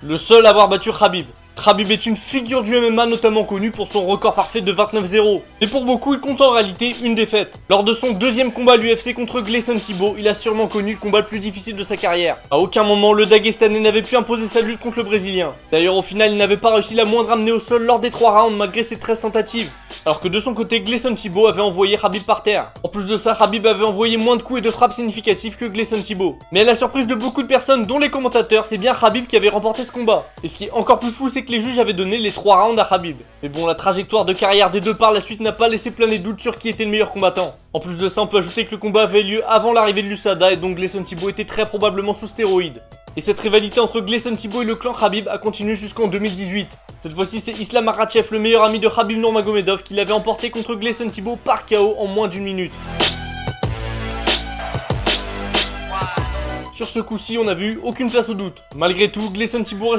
le seul à avoir battu Khabib. Khabib est une figure du MMA notamment connue pour son record parfait de 29-0. Mais pour beaucoup, il compte en réalité une défaite. Lors de son deuxième combat à l'UFC contre Gleison Tibau, il a sûrement connu le combat le plus difficile de sa carrière. À aucun moment, le Daguestanais n'avait pu imposer sa lutte contre le Brésilien. D'ailleurs, au final, il n'avait pas réussi la moindre amenée au sol lors des 3 rounds malgré ses 13 tentatives. Alors que de son côté, Gleison Tibau avait envoyé Khabib par terre. En plus de ça, Khabib avait envoyé moins de coups et de frappes significatifs que Gleison Tibau. Mais à la surprise de beaucoup de personnes, dont les commentateurs, c'est bien Khabib qui avait remporté ce combat. Et ce qui est encore plus fou, c'est que les juges avaient donné les 3 rounds à Khabib. Mais bon, la trajectoire de carrière des deux par la suite n'a pas laissé planer de doute sur qui était le meilleur combattant. En plus de ça, on peut ajouter que le combat avait lieu avant l'arrivée de l'USADA et donc Gleison Tibau était très probablement sous stéroïdes. Et cette rivalité entre Gleison Tibau et le clan Khabib a continué jusqu'en 2018. Cette fois-ci, c'est Islam Makhachev, le meilleur ami de Khabib Nurmagomedov, qui l'avait emporté contre Gleison Tibau par KO en moins d'1 minute. Sur ce coup-ci, on n'a vu aucune place au doute. Malgré tout, Gleison Tibau